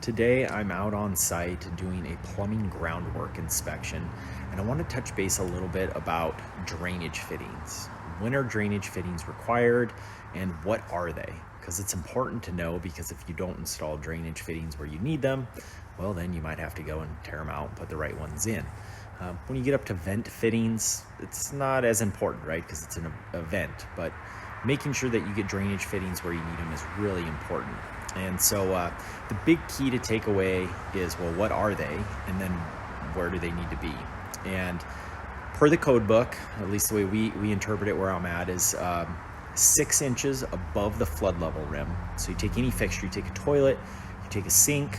Today I'm out on site doing a plumbing groundwork inspection, and I want to touch base a little bit about drainage fittings. When are drainage fittings required and what are they? Because it's important to know, because if you don't install drainage fittings where you need them, well, then you might have to go and tear them out and put the right ones in. When you get up to vent fittings, it's not as important, right? Because it's an event, but making sure that you get drainage fittings where you need them is really important. And so the big key to take away is, well, what are they? And then where do they need to be? And per the code book, at least the way we interpret it where I'm at, is 6 inches above the flood level rim. So you take any fixture, you take a toilet, you take a sink,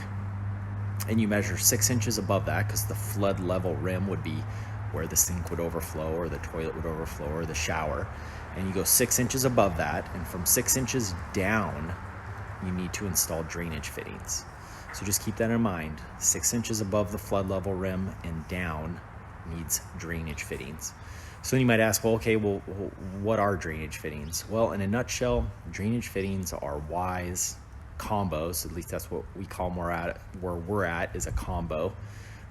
and you measure 6 inches above that, because the flood level rim would be where the sink would overflow or the toilet would overflow or the shower. And you go 6 inches above that, and from 6 inches down, you need to install drainage fittings. So just keep that in mind. 6 inches above the flood level rim and down needs drainage fittings. So then you might ask, well, okay, well, what are drainage fittings? Well, in a nutshell, drainage fittings are wise combos. At least that's what we call them. Where we're at is a combo.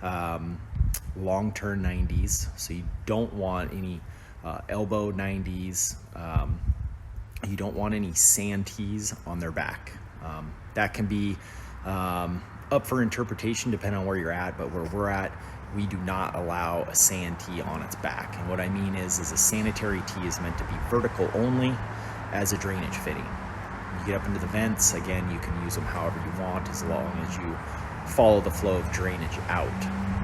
Long-term 90s. So you don't want any elbow 90s. You don't want any santees on their back. That can be up for interpretation depending on where you're at, but where we're at, we do not allow a santee on its back. And what I mean is a sanitary tee is meant to be vertical only as a drainage fitting. When you get up into the vents, again, you can use them however you want as long as you follow the flow of drainage out.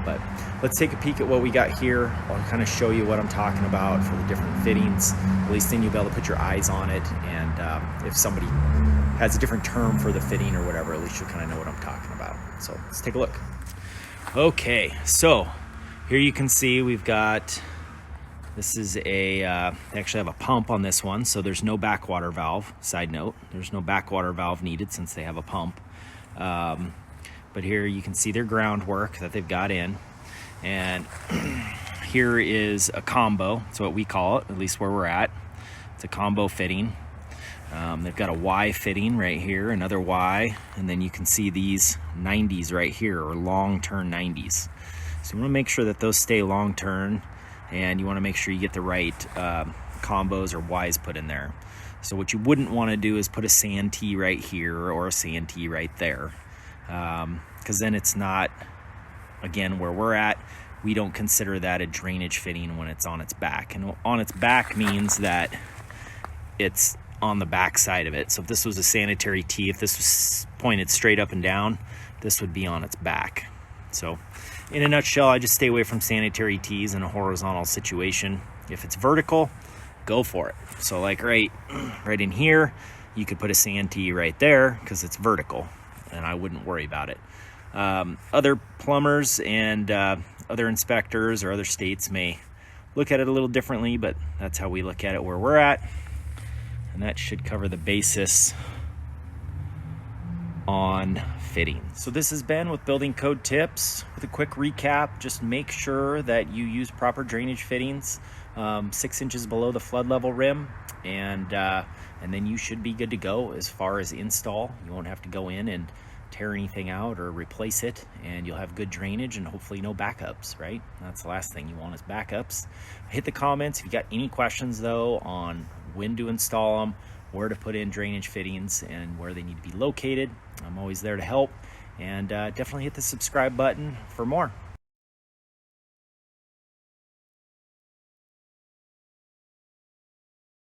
But let's take a peek at what we got here. I'll kind of show you what I'm talking about for the different fittings. At least then you'll be able to put your eyes on it, and if somebody has a different term for the fitting or whatever, at least you'll kind of know what I'm talking about. So let's take a look. Okay, so here you can see we've got, this is they actually have a pump on this one, so there's no backwater valve. Side note, there's no backwater valve needed since they have a pump. But here you can see their groundwork that they've got in. And here is a combo. That's what we call it, at least where we're at. It's a combo fitting. They've got a Y fitting right here, another Y, and then you can see these 90s right here, or long-term 90s. So you want to make sure that those stay long-term, and you want to make sure you get the right combos or Ys put in there. So what you wouldn't want to do is put a santee right here or a santee right there. Because then it's not, again, where we're at, we don't consider that a drainage fitting when it's on its back. And on its back means that it's on the back side of it. So if this was a sanitary tee, if this was pointed straight up and down, this would be on its back. So in a nutshell, I just stay away from sanitary tees in a horizontal situation. If it's vertical, go for it. So like right in here, you could put a santee right there because it's vertical, and I wouldn't worry about it. Other plumbers and other inspectors or other states may look at it a little differently, but that's how we look at it where we're at. And that should cover the basis on fitting. So this has been with Building Code Tips. With a quick recap, just make sure that you use proper drainage fittings 6 inches below the flood level rim, and then you should be good to go as far as install. You won't have to go in and tear anything out or replace it, and you'll have good drainage and hopefully no backups, right? That's the last thing you want is backups. Hit the comments if you got any questions though on when to install them, where to put in drainage fittings, and where they need to be located. I'm always there to help, and definitely hit the subscribe button for more.